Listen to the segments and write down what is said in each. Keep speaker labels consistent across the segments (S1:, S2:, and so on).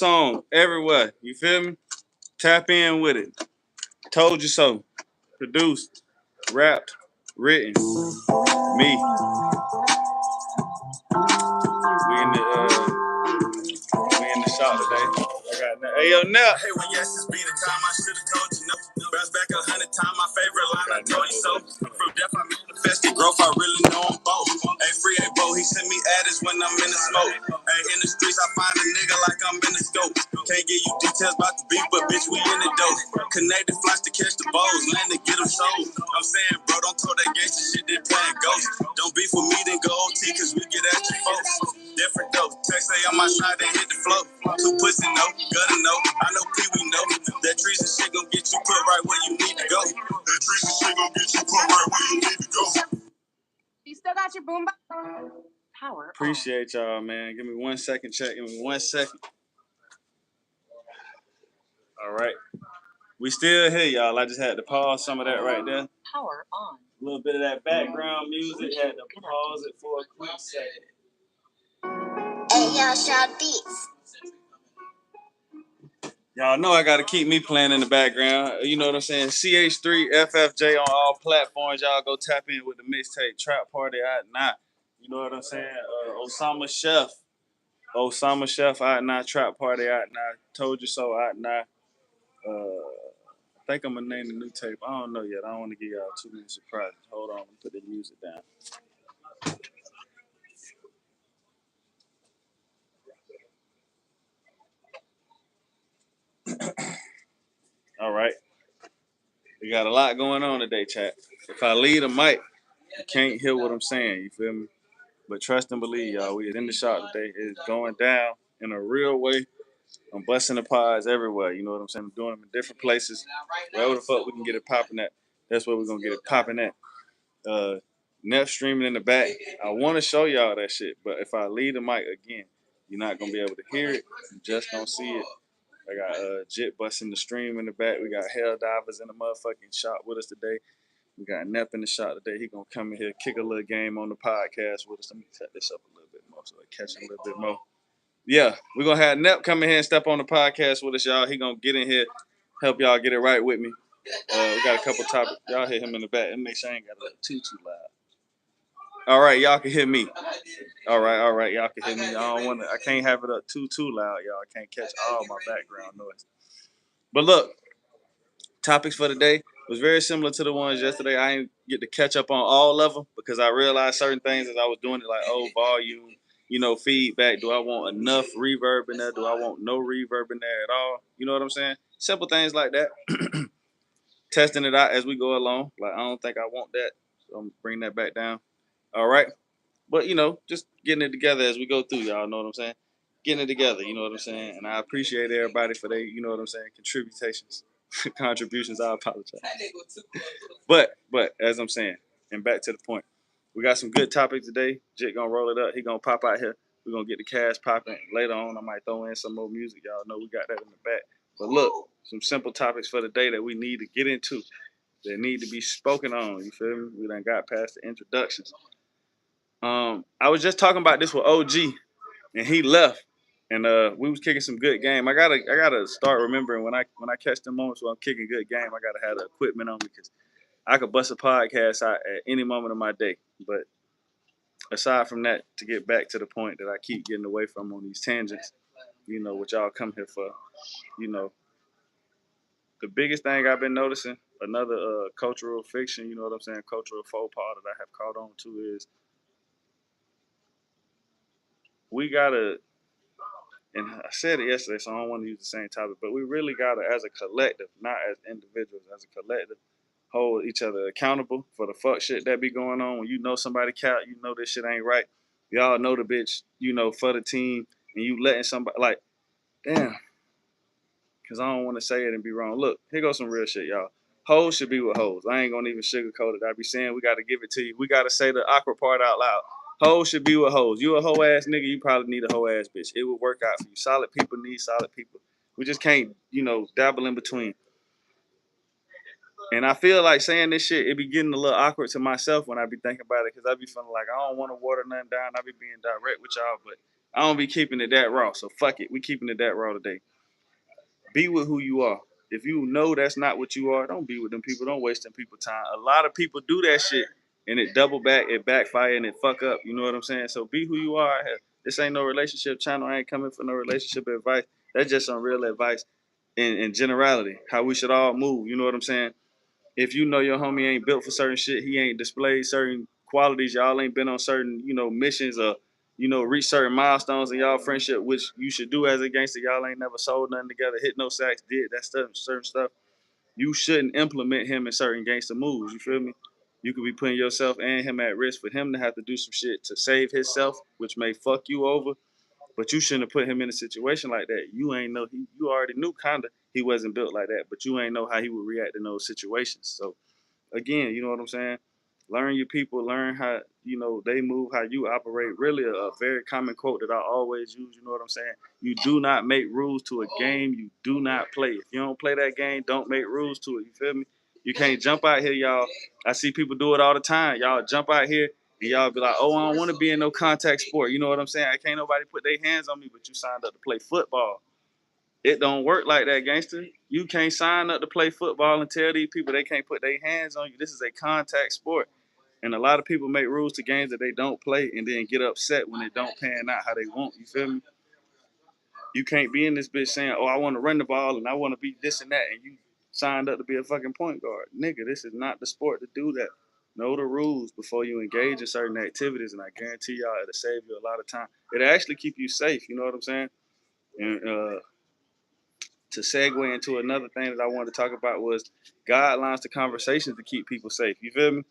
S1: song everywhere. You feel me? Tap in with it. Told you so. Produced, rapped, written. Me. We in the shop today. I got that. Hey yo, Nell. Hey, when yes, it's be the time I should have told you no. Bounce back 100 times, my favorite line, I told you so. From death, I manifested growth, I really know I'm both. Hey, free A Bo, he send me adders when I'm in the smoke. Hey, in the streets, I find a nigga like I'm in the scope. Can't give you details about the beef, but bitch, we in the dope. Connected flights to catch the balls, land to get them sold. I'm saying, bro, don't throw that gangster shit, they playing ghost. Don't beef with me, then go OT, cause we get at you folks. Different dope. Text say on my side, then hit the flow. Two pussy no, gutter no. I know P, we know. That treason shit gon' get you put right where you need to go. That treason shit gon' get you put right where you need to go. You still got your boombox? Power. Appreciate y'all, man. Give me 1 second, check. Give me 1 second. All right. We still here, y'all. I just had to pause some of that right there. Power on. A little bit of that background music. Had to pause it for a quick second. Hey, y'all, Shop Beats. Y'all know I gotta keep me playing in the background. You know what I'm saying? Ch3ff J on all platforms. Y'all go tap in with the mixtape Trap Party out now. You know what I'm saying? Ch3ff out now. Trap Party out now. Told you so out now. I think I'm gonna name the new tape. I don't know yet. I don't want to give y'all too many surprises. Hold on, let me put the music down. All right. We got a lot going on today, chat. If I lead a mic, you can't hear what I'm saying. You feel me? But trust and believe, y'all. We in the shop today. It's going down in a real way. I'm busting the pods everywhere. You know what I'm saying? I'm doing them in different places. Wherever the fuck we can get it popping at, that's where we're going to get it popping at. Net streaming in the back. I want to show y'all that shit. But if I lead the mic again, you're not going to be able to hear it. You just don't see it. I got Jit busting the stream in the back. We got Hell Divers in the motherfucking shop with us today. We got Nep in the shop today. He gonna come in here, kick a little game on the podcast with us. Let me set this up a little bit more so I catch him a little bit more. Yeah, we're gonna have Nep come in here and step on the podcast with us, y'all. He gonna get in here, help y'all get it right with me. We got a couple topics. Y'all hear him in the back and make sure I ain't got it too loud. All right, y'all can hear me. All right, y'all can hear me. I can't have it up too loud, y'all. I can't catch all my background noise. But look, topics for today was very similar to the ones yesterday. I didn't get to catch up on all of them because I realized certain things as I was doing it, like, volume, feedback. Do I want enough reverb in there? Do I want no reverb in there at all? You know what I'm saying? Simple things like that. Testing it out as we go along. Like, I don't think I want that. So I'm bringing that back down. All right. But, just getting it together as we go through, y'all know what I'm saying? Getting it together, you know what I'm saying? And I appreciate everybody for their, you know what I'm saying, contributions. I apologize. But as I'm saying, and back to the point, we got some good topics today. Jit gonna roll it up. He gonna pop out here. We're gonna get the cash popping. Later on, I might throw in some more music. Y'all know we got that in the back. But look, some simple topics for the day that we need to get into, that need to be spoken on. You feel me? We done got past the introductions. I was just talking about this with OG, and he left, and we was kicking some good game. I gotta start remembering when I catch the moments where I'm kicking good game. I gotta have the equipment on me because I could bust a podcast out at any moment of my day. But aside from that, to get back to the point that I keep getting away from on these tangents, what y'all come here for, the biggest thing I've been noticing, another cultural fiction, you know what I'm saying, cultural faux pas that I have caught on to is we gotta, and I said it yesterday, so I don't want to use the same topic, but we really gotta, as a collective, not as individuals, as a collective, hold each other accountable for the fuck shit that be going on. When you know somebody count, you know this shit ain't right. Y'all know the bitch, for the team, and you letting somebody, like, damn, because I don't want to say it and be wrong. Look, here goes some real shit, y'all. Hoes should be with hoes. I ain't gonna even sugarcoat it. I be saying we gotta give it to you. We gotta say the awkward part out loud. Hoes should be with hoes. You a hoe ass nigga, you probably need a hoe ass bitch. It will work out for you. Solid people need solid people. We just can't, dabble in between. And I feel like saying this shit, it be getting a little awkward to myself when I be thinking about it, because I be feeling like I don't want to water nothing down. I be being direct with y'all, but I don't be keeping it that raw. So fuck it. We keeping it that raw today. Be with who you are. If you know that's not what you are, don't be with them people. Don't waste them people time. A lot of people do that shit and it double back, it backfire and it fuck up. You know what I'm saying? So be who you are. This ain't no relationship channel. I ain't coming for no relationship advice. That's just some real advice in generality, how we should all move. You know what I'm saying? If you know your homie ain't built for certain shit, he ain't displayed certain qualities, y'all ain't been on certain, missions or, reach certain milestones in y'all friendship, which you should do as a gangster. Y'all ain't never sold nothing together, hit no sacks, did that stuff, certain stuff. You shouldn't implement him in certain gangster moves. You feel me? You could be putting yourself and him at risk for him to have to do some shit to save himself, which may fuck you over. But you shouldn't have put him in a situation like that. You ain't know you already knew kinda he wasn't built like that, but you ain't know how he would react in those situations. So again, you know what I'm saying? Learn your people, learn how, they move, how you operate. Really a very common quote that I always use, you know what I'm saying? You do not make rules to a game you do not play. If you don't play that game, don't make rules to it. You feel me? You can't jump out here, y'all. I see people do it all the time. Y'all jump out here and y'all be like, oh, I don't want to be in no contact sport. You know what I'm saying? I can't nobody put their hands on me, but you signed up to play football. It don't work like that, gangster. You can't sign up to play football and tell these people they can't put their hands on you. This is a contact sport. And a lot of people make rules to games that they don't play and then get upset when it don't pan out how they want. You feel me? You can't be in this bitch saying, oh, I want to run the ball and I want to be this and that, and you signed up to be a fucking point guard. Nigga, this is not the sport to do that. Know the rules before you engage in certain activities, and I guarantee y'all it'll save you a lot of time. It'll actually keep you safe, you know what I'm saying? And to segue into another thing that I wanted to talk about was guidelines to conversations to keep people safe. You feel me?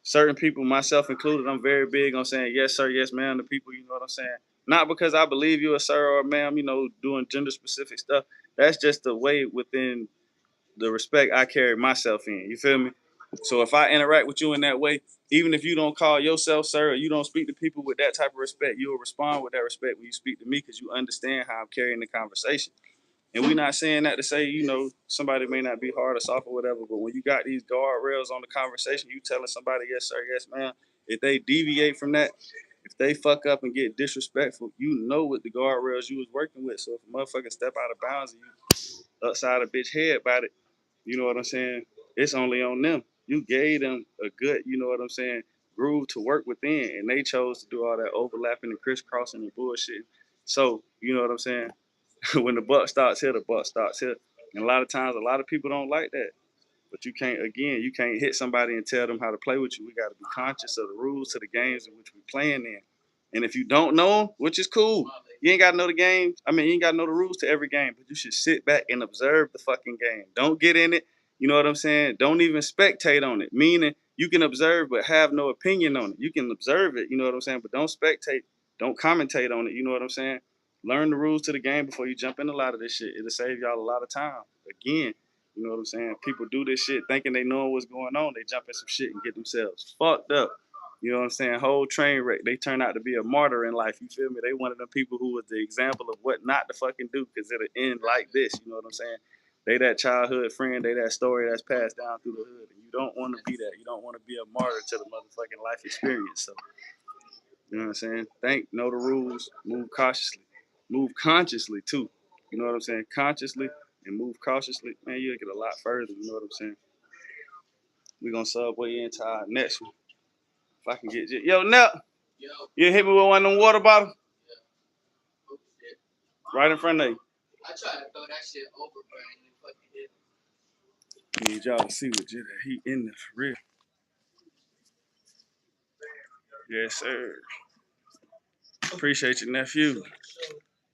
S1: Certain people, myself included, I'm very big on saying yes, sir, yes, ma'am to people, you know what I'm saying? Not because I believe you a sir or a ma'am, doing gender specific stuff. That's just the way within the respect I carry myself in. You feel me? So if I interact with you in that way, even if you don't call yourself sir or you don't speak to people with that type of respect, you'll respond with that respect when you speak to me because you understand how I'm carrying the conversation. And we're not saying that to say, somebody may not be hard or soft or whatever, but when you got these guardrails on the conversation, you telling somebody, yes, sir, yes, ma'am. If they deviate from that, if they fuck up and get disrespectful, you know what the guardrails you was working with. So if a motherfucker step out of bounds and you upside a bitch head about it, you know what I'm saying? It's only on them. You gave them a good, you know what I'm saying, groove to work within, and they chose to do all that overlapping and crisscrossing and bullshit. So, you know what I'm saying? When the buck starts here, the buck starts here. And a lot of times, a lot of people don't like that. But you can't hit somebody and tell them how to play with you. We got to be conscious of the rules to the games in which we're playing in. And if you don't know them, which is cool, you ain't got to know the games. I mean, you ain't got to know the rules to every game, but you should sit back and observe the fucking game. Don't get in it. You know what I'm saying? Don't even spectate on it. Meaning you can observe but have no opinion on it. You can observe it, you know what I'm saying? But don't spectate. Don't commentate on it. You know what I'm saying? Learn the rules to the game before you jump in a lot of this shit. It'll save y'all a lot of time. Again, you know what I'm saying? People do this shit thinking they know what's going on. They jump in some shit and get themselves fucked up. You know what I'm saying? Whole train wreck. They turn out to be a martyr in life. You feel me? They one of them people who was the example of what not to fucking do because it'll end like this. You know what I'm saying? They that childhood friend. They that story that's passed down through the hood. And you don't want to be that. You don't want to be a martyr to the motherfucking life experience. So, you know what I'm saying? Know the rules, move cautiously. Move consciously, too. You know what I'm saying? Consciously and move cautiously. Man, you'll get a lot further. You know what I'm saying? We're going to segue into our next one. If I can get you. Yo, Nep, you hit me with one of them water bottles? Right in front of you. I tried to throw that shit over, but I didn't fucking hit. Need y'all to see what J3ff he in there for real. Yes, sir. Appreciate your nephew.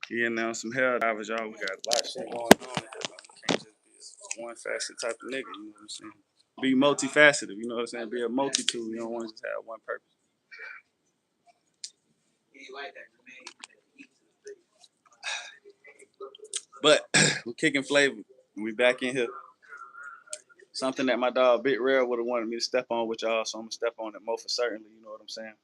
S1: He announced some hell divers, y'all. We got a lot of shit going on in here. We can't just be one facet type of nigga, you know what I'm saying? Be multifaceted, you know what I'm saying? Be a multitude. You don't want to just have one purpose. But we're kicking flavor. We back in here. Something that my dog Big Rare would have wanted me to step on with y'all, so I'm gonna step on it more for certainly, you know what I'm saying?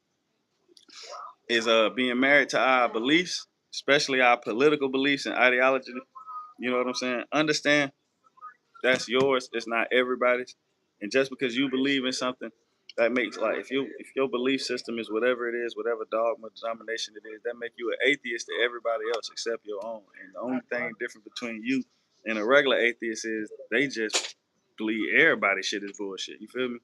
S1: Is being married to our beliefs, especially our political beliefs and ideology. You know what I'm saying? Understand that's yours. It's not everybody's. And just because you believe in something That makes like if your belief system is whatever it is, whatever dogma denomination it is, that make you an atheist to everybody else except your own. And the only thing different between you and a regular atheist is they just believe everybody shit is bullshit. You feel me?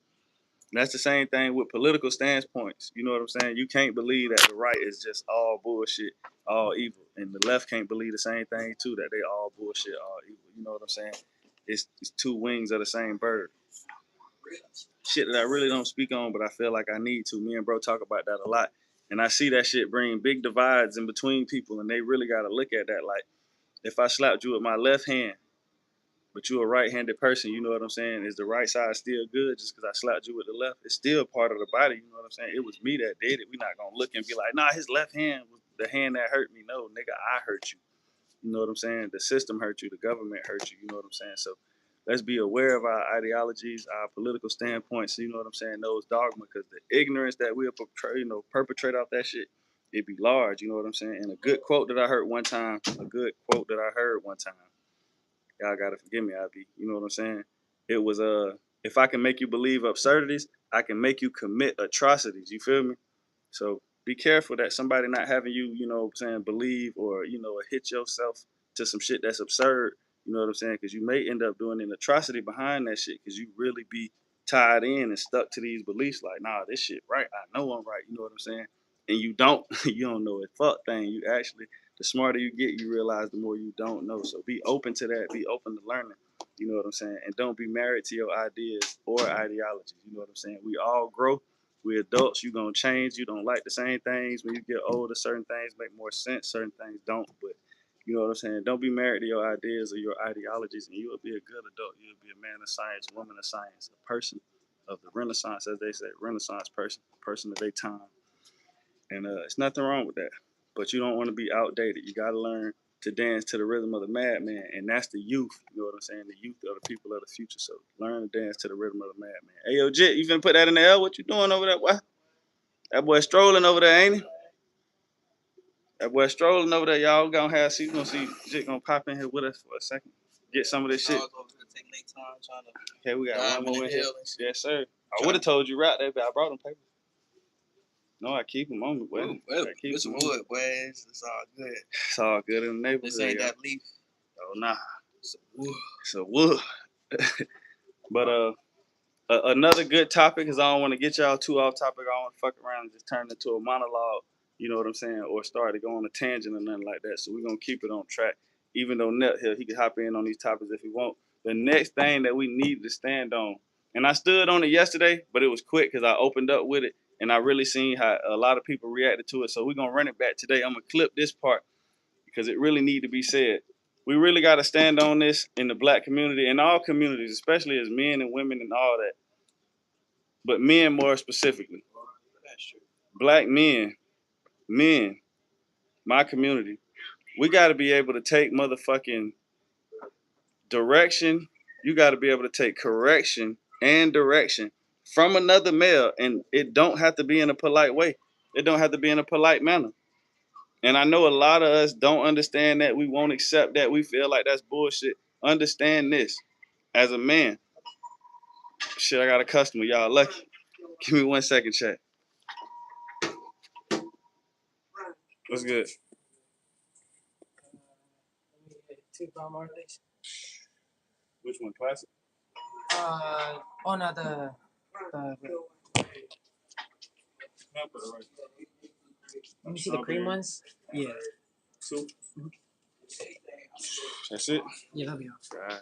S1: And that's the same thing with political standpoints. You know what I'm saying? You can't believe that the right is just all bullshit, all evil, and the left can't believe the same thing too, that they all bullshit, all evil. You know what I'm saying? It's two wings of the same bird. Shit that I really don't speak on, but I feel like I need to. Me and bro talk about that a lot. And I see that shit bring big divides in between people, and they really got to look at that. Like, if I slapped you with my left hand, but you're a right-handed person, you know what I'm saying? Is the right side still good just because I slapped you with the left? It's still part of the body, you know what I'm saying? It was me that did it. We're not going to look and be like, nah, his left hand was the hand that hurt me. No, nigga, I hurt you. You know what I'm saying? The system hurt you. The government hurt you. You know what I'm saying? So let's be aware of our ideologies, our political standpoints. You know what I'm saying? Those dogma, because the ignorance that we'll perpetrate off that shit, it be large. You know what I'm saying? And a good quote that I heard one time, y'all gotta forgive me, IB. You know what I'm saying? It was if I can make you believe absurdities, I can make you commit atrocities. You feel me? So be careful that somebody not having you, you know what I'm saying, believe or, you know, hit yourself to some shit that's absurd. You know what I'm saying? Because you may end up doing an atrocity behind that shit because you really be tied in and stuck to these beliefs like, nah, this shit right. I know I'm right. You know what I'm saying? And you don't. You don't know a fuck thing. You actually, the smarter you get, you realize the more you don't know. So be open to that. Be open to learning. You know what I'm saying? And don't be married to your ideas or ideologies. You know what I'm saying? We all grow. We adults, you gonna change. You don't like the same things. When you get older, certain things make more sense, certain things don't. But you know what I'm saying? Don't be married to your ideas or your ideologies, and you will be a good adult. You'll be a man of science, woman of science, a person of the Renaissance, as they say, Renaissance person of their time. And it's nothing wrong with that. But you don't want to be outdated. You gotta learn to dance to the rhythm of the madman, and that's the youth. You know what I'm saying? The youth are the people of the future. So learn to dance to the rhythm of the madman. Hey, yo, Jit, you finna put that in the L? What you doing over there? What? That boy strolling over there, ain't he? That boy strolling over there. Y'all gonna have see. You gonna see Jit gonna pop in here with us for a second. Get some of this shit. Okay, we got one more in here. Yes, sir. I would have told you right there, but I brought them papers. No, I keep them on me. Well,
S2: it's wood, boy. It's all good.
S1: It's all good in the neighborhood.
S2: This ain't that leaf.
S1: Oh, nah.
S2: It's a wood.
S1: It's a wood. But another good topic is I don't want to get y'all too off topic. I don't want to fuck around and just turn into a monologue. You know what I'm saying? Or start to go on a tangent or nothing like that. So we're going to keep it on track. Even though Net here, he can hop in on these topics if he want. The next thing that we need to stand on, and I stood on it yesterday, but it was quick because I opened up with it, and I really seen how a lot of people reacted to it. So we're going to run it back today. I'm going to clip this part because it really need to be said. We really got to stand on this in the black community and all communities, especially as men and women and all that. But men more specifically. Black men, my community, we got to be able to take motherfucking direction. You got to be able to take correction and direction from another male, and it don't have to be in a polite way. It don't have to be in a polite manner. And I know a lot of us don't understand that. We won't accept that. We feel like that's bullshit. Understand this. As a man, shit, I got a customer. Y'all lucky. Give me 1 second, chat. What's good?
S3: 2 pound markers.
S1: Which one, classic?
S3: Oh no, the let me see the cream ones. Yeah.
S1: 2. That's it?
S3: Yeah, that'll be all.
S1: Gotcha.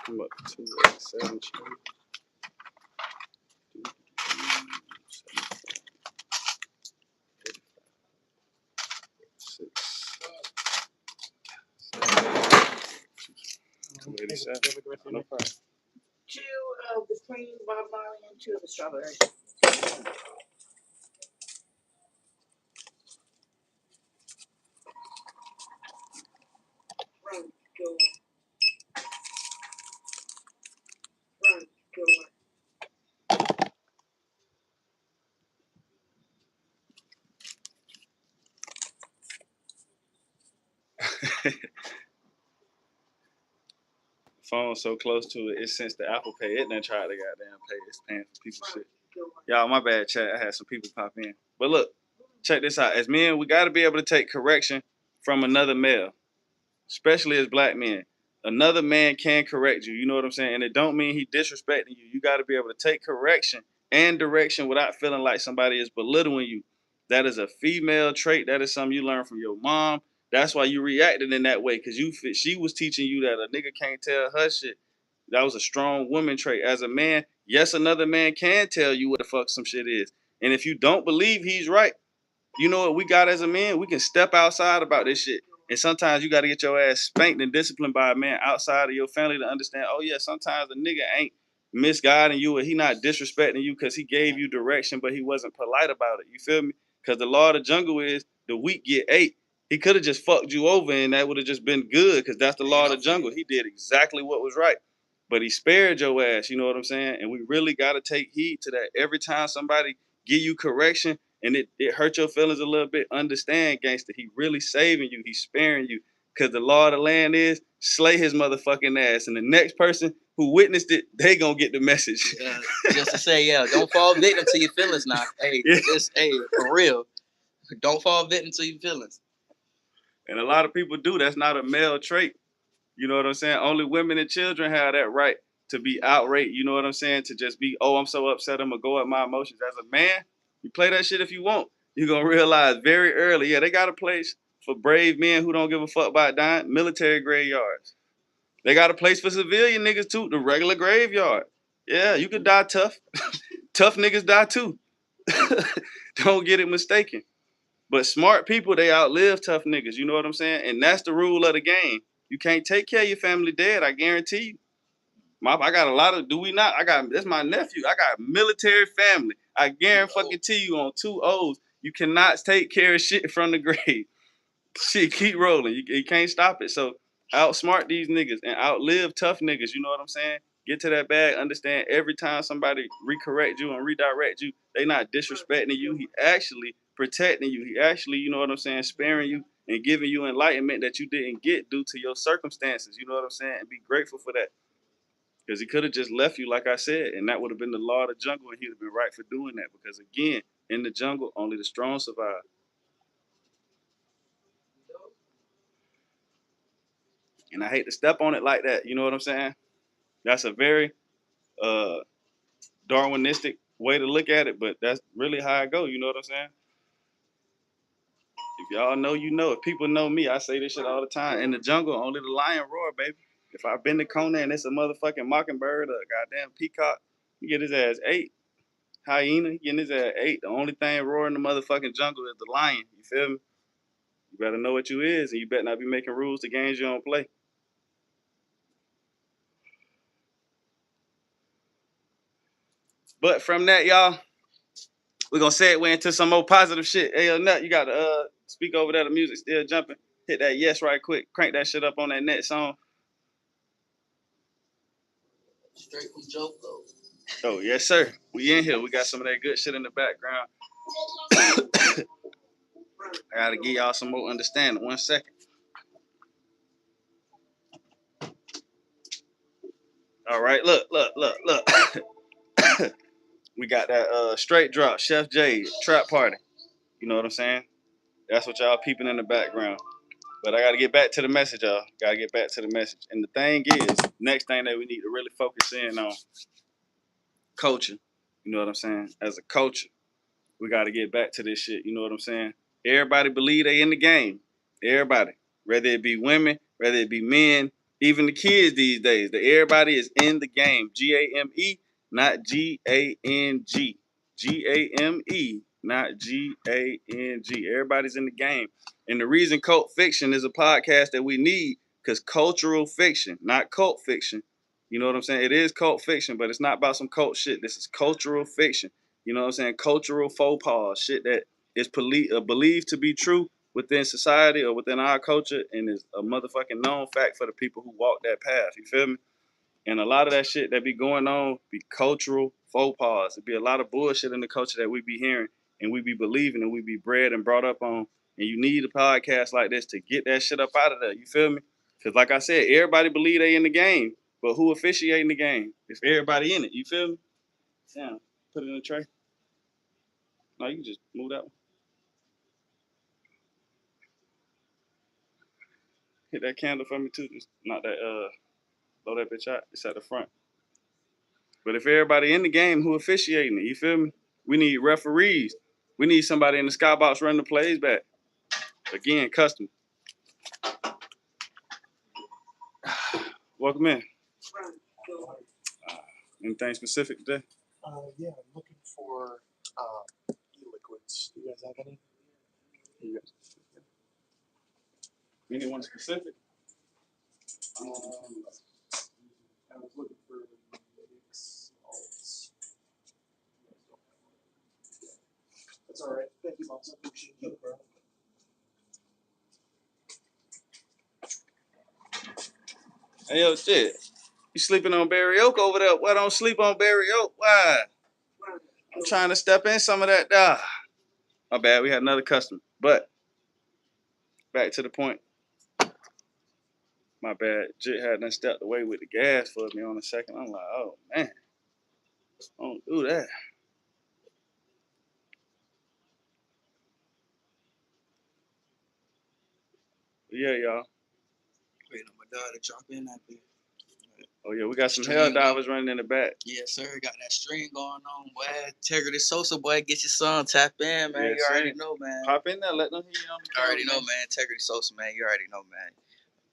S1: I'm up to 287. No problem.
S4: 2 of the cream Bob Marley and 2 of the strawberry. Run, go. Run, go.
S1: Phone so close to it, it's since the Apple Pay. It done tried to goddamn pay. It's paying for people's shit. Y'all, my bad, chat. I had some people pop in. But look, check this out. As men, we got to be able to take correction from another male, especially as black men. Another man can correct you. You know what I'm saying? And it don't mean he disrespecting you. You got to be able to take correction and direction without feeling like somebody is belittling you. That is a female trait. That is something you learn from your mom. That's why you reacted in that way, because she was teaching you that a nigga can't tell her shit. That was a strong woman trait. As a man, yes, another man can tell you what the fuck some shit is. And if you don't believe he's right, you know what we got as a man? We can step outside about this shit. And sometimes you got to get your ass spanked and disciplined by a man outside of your family to understand, oh, yeah, sometimes a nigga ain't misguiding you or he not disrespecting you because he gave you direction, but he wasn't polite about it. You feel me? Because the law of the jungle is the weak get ate. He could have just fucked you over and that would have just been good because that's the law of the jungle. He did exactly what was right. But he spared your ass, you know what I'm saying? And we really got to take heed to that. Every time somebody give you correction, and it hurt your feelings a little bit, understand, gangster, he really saving you. He's sparing you. Because the law of the land is slay his motherfucking ass. And the next person who witnessed it, they gonna get the message.
S2: Just to say, don't fall victim to your feelings now. Hey, for real. Don't fall victim to your feelings.
S1: And a lot of people do. That's not a male trait. You know what I'm saying? Only women and children have that right to be outraged. You know what I'm saying? To just be, oh, I'm so upset, I'm gonna go at my emotions. As a man, you play that shit if you want. You're gonna realize very early, yeah, they got a place for brave men who don't give a fuck about dying, military graveyards. They got a place for civilian niggas too, the regular graveyard. Yeah, you could die tough. Tough niggas die too. Don't get it mistaken. But smart people, they outlive tough niggas. You know what I'm saying? And that's the rule of the game. You can't take care of your family dead, I guarantee you. I got a lot of, do we not? That's my nephew. I got military family. I guarantee you on 2 O's. You cannot take care of shit from the grave. Shit, keep rolling. You can't stop it. So outsmart these niggas and outlive tough niggas. You know what I'm saying? Get to that bag. Understand every time somebody recorrect you and redirect you, they not disrespecting you. He actually protecting you. He actually, you know what I'm saying, sparing you and giving you enlightenment that you didn't get due to your circumstances. You know what I'm saying? And be grateful for that. Because he could have just left you, like I said, and that would have been the law of the jungle, and he'd have been right for doing that. Because again, in the jungle, only the strong survive. And I hate to step on it like that. You know what I'm saying? That's a very uh, Darwinistic way to look at it, but that's really how I go. You know what I'm saying? If y'all know, you know. If people know me, I say this shit all the time. In the jungle, only the lion roar, baby. If I've been to Kona and it's a motherfucking mockingbird or a goddamn peacock, he get his ass 8. Hyena, he getting his ass 8. The only thing roaring in the motherfucking jungle is the lion. You feel me? You better know what you is, and you better not be making rules to games you don't play. But from that, y'all, we're gonna segue into some more positive shit. Hey, Nut, you got to speak over there. The music still jumping. Hit that yes right quick. Crank that shit up on that net song.
S2: Straight from Joe.
S1: Oh, yes, sir. We in here. We got some of that good shit in the background. I gotta give y'all some more understanding. 1 second. All right, look. We got that straight drop, Ch3ff J, trap party. You know what I'm saying? That's what y'all peeping in the background. But I got to get back to the message, y'all. Got to get back to the message. And the thing is, next thing that we need to really focus in on, culture. You know what I'm saying? As a culture, we got to get back to this shit. You know what I'm saying? Everybody believe they in the game. Everybody. Whether it be women, whether it be men, even the kids these days. Everybody is in the game. Game, not Gang. Game, not Gang. Everybody's in the game. And the reason Cult Fiction is a podcast that we need, because cultural fiction, not cult fiction. You know what I'm saying? It is cult fiction, but it's not about some cult shit. This is cultural fiction. You know what I'm saying? Cultural faux pas, shit that is believed to be true within society or within our culture, and is a motherfucking known fact for the people who walk that path. You feel me? And a lot of that shit that be going on be cultural faux pas. It be a lot of bullshit in the culture that we be hearing and we be believing and we be bred and brought up on. And you need a podcast like this to get that shit up out of there. You feel me? Because like I said, everybody believe they in the game, but who officiating the game? It's everybody in it. You feel me? Damn. Put it in the tray. No, you can just move that one. Hit that candle for me too. Just knock that blow that bitch out. It's at the front. But if everybody in the game, who officiating it? You feel me? We need referees. We need somebody in the skybox running the plays back. Again, custom. Welcome in. Anything specific today?
S5: Yeah, I'm looking for e-liquids. Do you guys have any?
S1: Anyone specific?
S5: I was looking for mix salts. That's all right. Thank you, Mom. I appreciate it, bro.
S1: Hey, yo, shit. You sleeping on Berry Oak over there? Why don't sleep on Berry Oak? Why? I'm trying to step in some of that. My bad. We had another customer. But back to the point. My bad. Jit had done stepped away with the gas for me on a second. I'm like, oh, man. Don't do that. But yeah, y'all.
S2: Waiting on my dog to drop in that bit.
S1: Oh, yeah. We got some hell divers running in the back.
S2: Yes, sir. Got that string going on, boy. Integrity Sosa, boy. Get your son. Tap in, man.
S1: Yes,
S2: you already
S1: sir.
S2: know, man.
S1: Pop in there. Let them hear you on the
S2: You already
S1: camera,
S2: know, man. Integrity Sosa, man. You already know, man.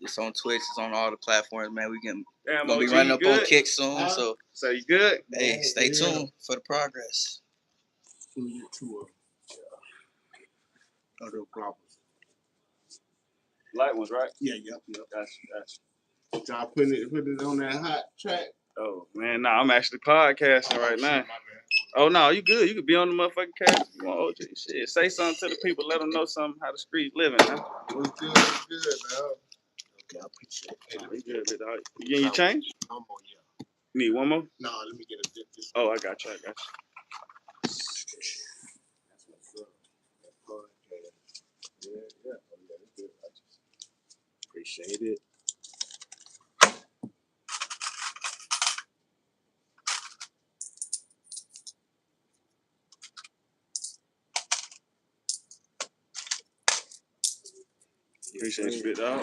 S2: It's on Twitch. It's on all the platforms, man. We can
S1: Damn,
S2: gonna be
S1: OG,
S2: running
S1: you
S2: up on
S1: good?
S2: Kick soon. So,
S1: you good?
S2: hey, stay tuned for the progress.
S5: Let me get two other problems.
S1: Light ones, right?
S5: Yeah, yep.
S1: Gotcha.
S5: Y'all putting it on that hot track.
S1: Oh, man. Nah, I'm actually podcasting right now. Oh, no, you good. You could be on the motherfucking cast. Come on, OG. Shit. Say something to the people. Let them know something how the streets living, huh?
S5: What's good, dog? Okay, I appreciate it.
S1: Nah, you good, big dog. You getting your change?
S5: I'm on, yeah.
S1: You need one more?
S5: No, let me get a dip.
S1: Oh, I got you.
S5: That's what's up. Yeah. Oh, yeah, that's good. I just appreciate it.
S1: Appreciate you, big dog.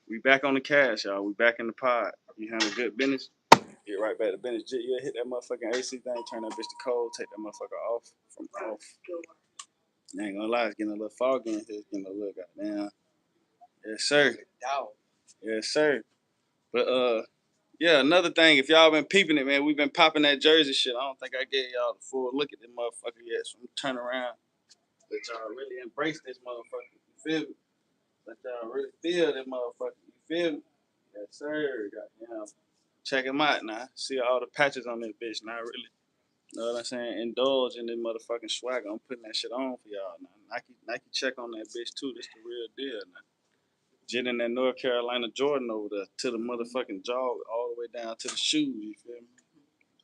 S1: We back on the cash, y'all. We back in the pod. You handle good business. Get right back to business. Yeah, hit that motherfucking AC thing. Turn that bitch to cold. Take that motherfucker off from off. I ain't gonna lie, it's getting a little foggy in here. It's getting a little goddamn. Yes, sir. Yes, sir. But yeah, another thing, if y'all been peeping it, man, we've been popping that jersey shit. I don't think I gave y'all the full look at this motherfucker yet. So I'm turn around. Let y'all really embrace this motherfucker. You feel me? Let y'all really feel this motherfucker. You feel me? Yes, sir. Goddamn. Check him out now. See all the patches on this bitch. Now really, you know what I'm saying? Indulge in this motherfucking swagger. I'm putting that shit on for y'all now. Nike check on that bitch too. This the real deal now. Jet in that North Carolina Jordan over there to the motherfucking jaw all the way down to the shoes. You feel me?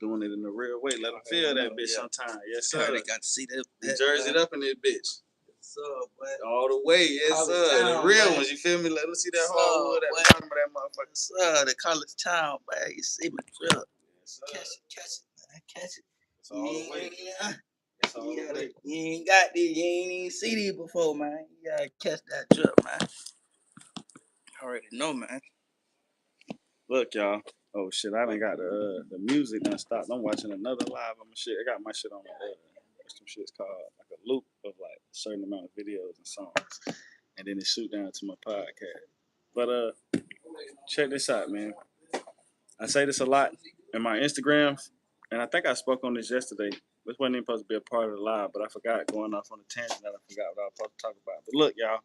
S1: Doing it in the real way. Let them feel that bitch sometime. Yes, sir.
S2: They got to see that.
S1: Jerseyed up in this bitch.
S2: So, boy.
S1: All the way, yes, sir. The real ones, you feel me? Let them see that hardwood at the bottom of that motherfucker.
S2: So, the college town, boy. You see my truck.
S1: Yes, sir.
S2: Catch it, man. Catch it.
S1: It's all the way.
S2: Yeah.
S1: It's all the way.
S2: You ain't got these. You ain't even see these before, man. You gotta catch that truck, man. I already know, man.
S1: Look, y'all. Oh shit, I done got the music done stopped. I'm watching another live on my shit. I got my shit on what's some shit's called like a loop of like a certain amount of videos and songs. And then it shoot down to my podcast. But check this out, man. I say this a lot in my Instagrams, and I think I spoke on this yesterday. This wasn't even supposed to be a part of the live, but I forgot going off on a tangent that I forgot what I was supposed to talk about. But look, y'all,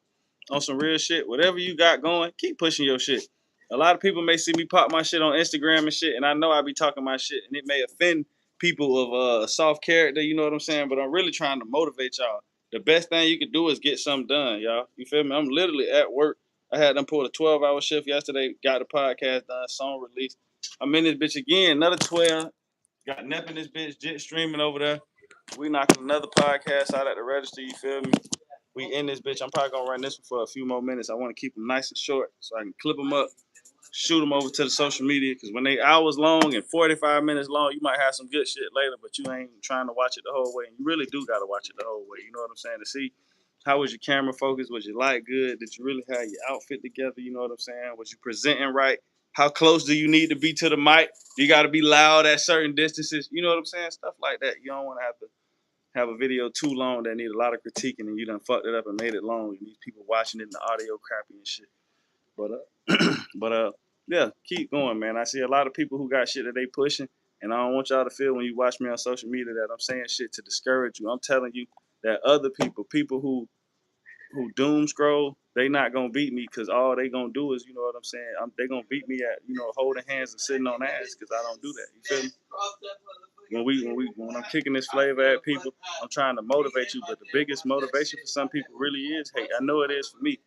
S1: on some real shit, whatever you got going, keep pushing your shit. A lot of people may see me pop my shit on Instagram and shit, and I know I be talking my shit, and it may offend people of a soft character, you know what I'm saying? But I'm really trying to motivate y'all. The best thing you can do is get something done, y'all. You feel me? I'm literally at work. I had them pull a 12-hour shift yesterday, got the podcast done, song released. I'm in this bitch again, another 12. Got Nep in this bitch, Jet streaming over there. We knocking another podcast out at the register. You feel me? We in this bitch. I'm probably gonna run this one for a few more minutes. I want to keep them nice and short so I can clip them up, shoot them over to the social media. Because when they hours long and 45 minutes long, you might have some good shit later, but you ain't trying to watch it the whole way. And you really do gotta watch it the whole way. You know what I'm saying? To see how was your camera focus? Was your light good? Did you really have your outfit together? You know what I'm saying? Was you presenting right? How close do you need to be to the mic? You got to be loud at certain distances. You know what I'm saying? Stuff like that. You don't want to have a video too long that need a lot of critiquing and you done fucked it up and made it long. You need people watching it and the audio crappy and shit. But yeah, keep going, man. I see a lot of people who got shit that they pushing, and I don't want y'all to feel when you watch me on social media that I'm saying shit to discourage you. I'm telling you that other people who doom scroll, they not gonna beat me because all they gonna do is, you know what I'm saying. They gonna beat me at, holding hands and sitting on ass because I don't do that. You feel me? When I'm kicking this flavor at people, I'm trying to motivate you. But the biggest motivation for some people really is hate. I know it is for me.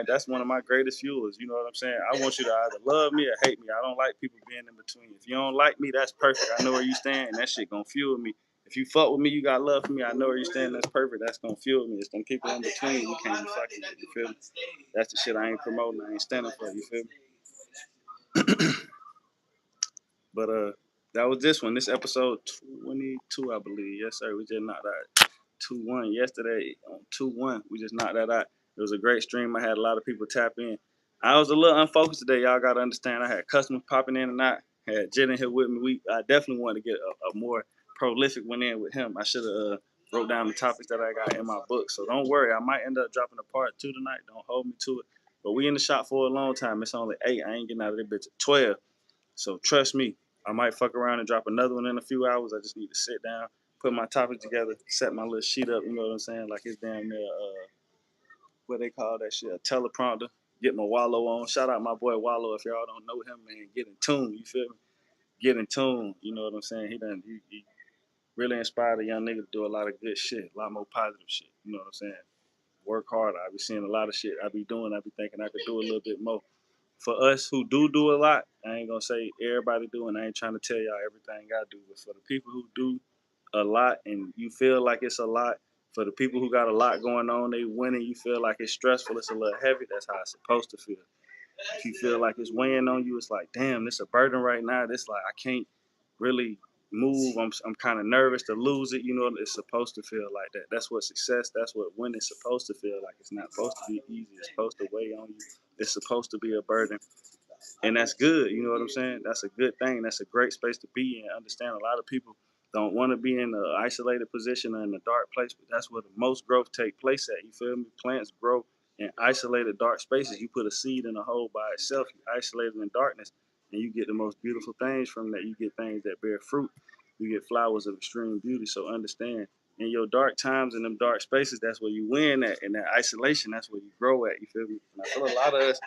S1: That's one of my greatest fuels. You know what I'm saying? I want you to either love me or hate me. I don't like people being in between. If you don't like me, that's perfect. I know where you stand, and that shit gonna fuel me. If you fuck with me, you got love for me. I know where you stand. That's perfect. That's gonna fuel me. It's them people in between who can't be fucking with. You feel me? That's the shit I ain't promoting. I ain't standing for. You feel me? But that was this one. This episode 22, I believe. Yes, sir. We just knocked out 2-1 yesterday on 2-1. We just knocked that out. It was a great stream. I had a lot of people tap in. I was a little unfocused today. Y'all got to understand. I had customers popping in and out. Had Jen in here with me. I definitely wanted to get a more prolific one in with him. I should have wrote down the topics that I got in my book. So don't worry. I might end up dropping a part 2 tonight. Don't hold me to it. But we in the shop for a long time. It's only 8. I ain't getting out of this bitch at 12. So trust me, I might fuck around and drop another one in a few hours. I just need to sit down, put my topics together, set my little sheet up, you know what I'm saying? Like it's damn near, what they call that shit, a teleprompter. Get my Wallow on. Shout out my boy Wallow. If y'all don't know him, man, get in tune, you feel me? Get in tune, you know what I'm saying? He really inspired a young nigga to do a lot of good shit, a lot more positive shit, you know what I'm saying? Work harder. I be seeing a lot of shit I be doing. I be thinking I could do a little bit more. For us who do a lot, I ain't gonna say everybody do, and I ain't trying to tell y'all everything I do, but for the people who do a lot and you feel like it's a lot, for the people who got a lot going on, they winning, you feel like it's stressful, it's a little heavy, that's how it's supposed to feel. If you feel like it's weighing on you, it's like, damn, this a burden right now. This like I can't really move. I'm kind of nervous to lose it. You know, it's supposed to feel like that. That's what success. That's what winning is supposed to feel like. It's not supposed to be easy. It's supposed to weigh on you. It's supposed to be a burden. And that's good. You know what I'm saying? That's a good thing. That's a great space to be in. Understand a lot of people don't want to be in an isolated position or in a dark place, but that's where the most growth take place at. You feel me? Plants grow in isolated dark spaces. You put a seed in a hole by itself, you isolate it in darkness, and you get the most beautiful things from that. You get things that bear fruit. You get flowers of extreme beauty. So understand, in your dark times, in them dark spaces, that's where you win at. In that isolation, that's where you grow at. You feel me? And I feel a lot of us,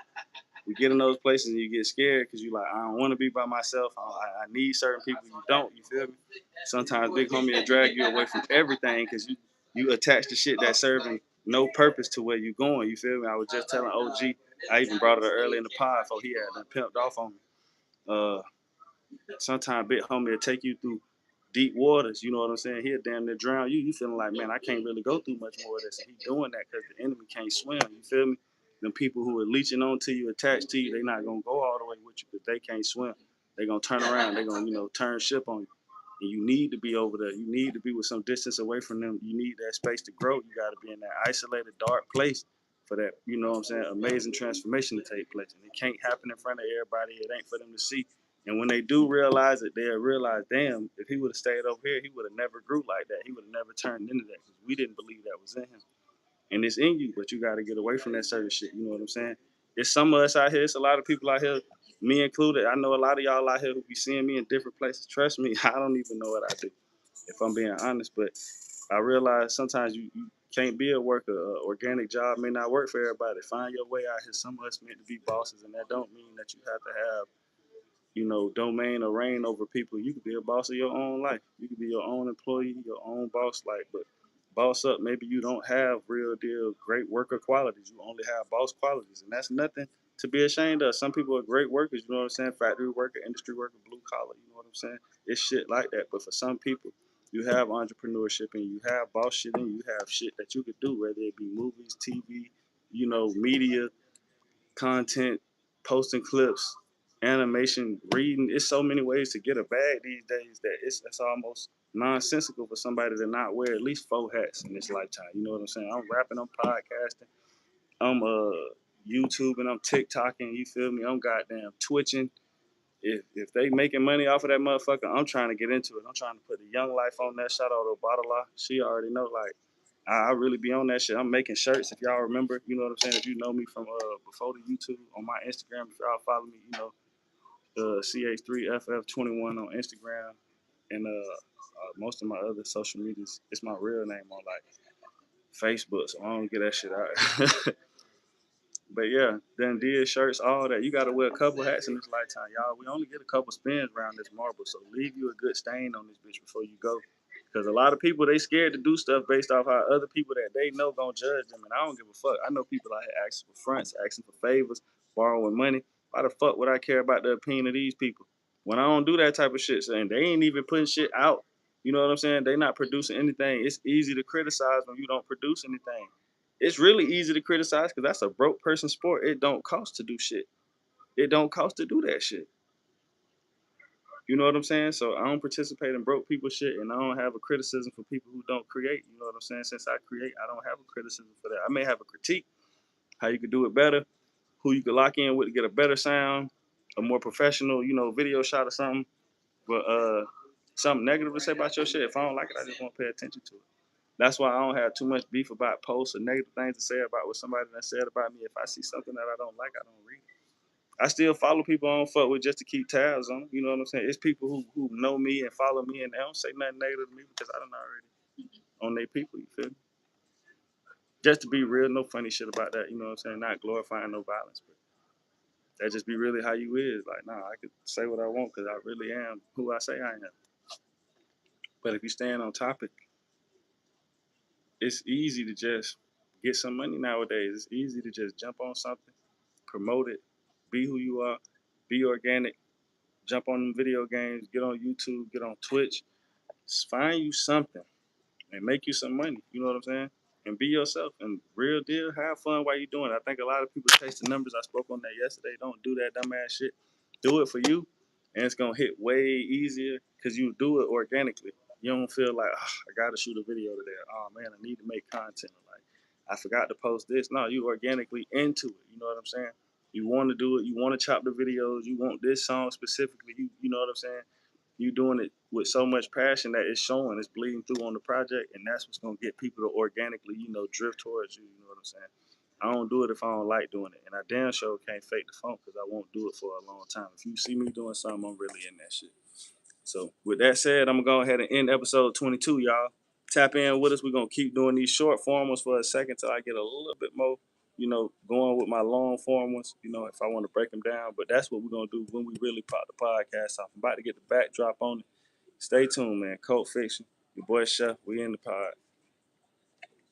S1: you get in those places and you get scared because you like, I don't want to be by myself. I need certain people. You don't. You feel me? Sometimes big homie will drag you away from everything because you attach the shit that's serving no purpose to where you going. You feel me? I was just telling OG. I even brought it up early in the pod before he had done pimped off on me. Sometimes big homie will take you through deep waters. You know what I'm saying? He'll damn near drown you. You feeling like, man, I can't really go through much more of this. And he doing that because the enemy can't swim. You feel me? Them people who are leeching onto you, attached to you, they not gonna go all the way with you because they can't swim. They gonna turn around. They gonna turn ship on you. And you need to be over there. You need to be with some distance away from them. You need that space to grow. You got to be in that isolated, dark place for that, you know what I'm saying, amazing transformation to take place. And it can't happen in front of everybody. It ain't for them to see. And when they do realize it, they'll realize, damn, if he would have stayed over here, he would have never grew like that. He would have never turned into that because we didn't believe that was in him. And it's in you, but you got to get away from that certain shit. You know what I'm saying? It's some of us out here. It's a lot of people out here, me included. I know a lot of y'all out here who be seeing me in different places. Trust me, I don't even know what I do, if I'm being honest. But I realize sometimes you can't be a worker. An organic job may not work for everybody. Find your way out here. Some of us meant to be bosses, and that don't mean that you have to have domain or reign over people. You could be a boss of your own life. You could be your own employee, your own boss, but boss up, maybe you don't have real deal great worker qualities. You only have boss qualities, and that's nothing to be ashamed of. Some people are great workers, you know what I'm saying? Factory worker, industry worker, blue collar, you know what I'm saying? It's shit like that. But for some people, you have entrepreneurship, and you have boss shit, and you have shit that you could do, whether it be movies, TV, media, content, posting clips, animation, reading. It's so many ways to get a bag these days that it's almost nonsensical for somebody to not wear at least 4 hats in this lifetime. You know what I'm saying? I'm rapping, I'm podcasting, I'm YouTubing, I'm TikToking. You feel me? I'm goddamn twitching. If they making money off of that motherfucker, I'm trying to get into it. I'm trying to put a young life on that. Shout out to Badala. She already know, like, I really be on that shit. I'm making shirts. If y'all remember, you know what I'm saying? If you know me from before the YouTube, on my Instagram, if y'all follow me, Ch3ff on Instagram, and most of my other social medias, it's my real name on like Facebook, so I don't get that shit out. But yeah, done did shirts, all that. You gotta wear a couple hats in this lifetime, y'all. We only get a couple spins around this marble, so leave you a good stain on this bitch before you go. Because a lot of people, they scared to do stuff based off how other people that they know gonna judge them, and I don't give a fuck. I know people out here asking for fronts, asking for favors, borrowing money. Why the fuck would I care about the opinion of these people when I don't do that type of shit? And they ain't even putting shit out. You know what I'm saying? They not producing anything. It's easy to criticize when you don't produce anything. It's really easy to criticize because that's a broke person sport. It don't cost to do shit. It don't cost to do that shit. You know what I'm saying? So I don't participate in broke people shit, and I don't have a criticism for people who don't create. You know what I'm saying? Since I create, I don't have a criticism for that. I may have a critique, how you could do it better, who you could lock in with to get a better sound, a more professional, video shot or something. But something negative to say about your shit, if I don't like it, I just won't pay attention to it. That's why I don't have too much beef about posts or negative things to say about what somebody that said about me. If I see something that I don't like, I don't read it. I still follow people I don't fuck with just to keep tabs on them. You know what I'm saying? It's people who know me and follow me and they don't say nothing negative to me because I don't already on their people, you feel me? Just to be real, no funny shit about that, you know what I'm saying? Not glorifying no violence, but that just be really how you is. Like, nah, I could say what I want because I really am who I say I am. But if you stand on topic, it's easy to just get some money nowadays. It's easy to just jump on something, promote it, be who you are, be organic, jump on video games, get on YouTube, get on Twitch, find you something and make you some money. You know what I'm saying? And be yourself and real deal, have fun while you're doing it. I think a lot of people chase the numbers. I spoke on that yesterday. Don't do that dumbass shit. Do it for you, and it's gonna hit way easier because you do it organically. You don't feel like, I gotta shoot a video today. Oh man, I need to make content. Like I forgot to post this. No, you organically into it. You know what I'm saying? You want to do it. You want to chop the videos. You want this song specifically. You know what I'm saying? You doing it with so much passion that it's showing, it's bleeding through on the project, and that's what's gonna get people to organically, drift towards you. You know what I'm saying? I don't do it if I don't like doing it, and I damn sure can't fake the funk because I won't do it for a long time. If you see me doing something, I'm really in that shit. So with that said, I'm gonna go ahead and end episode 22, y'all. Tap in with us. We're gonna keep doing these short form ones for a second till I get a little bit more, going with my long form ones, if I want to break them down. But that's what we're gonna do when we really pop the podcast off. I'm about to get the backdrop on it. Stay tuned, man. Cult Fiction. Your boy Chef. We in the pod.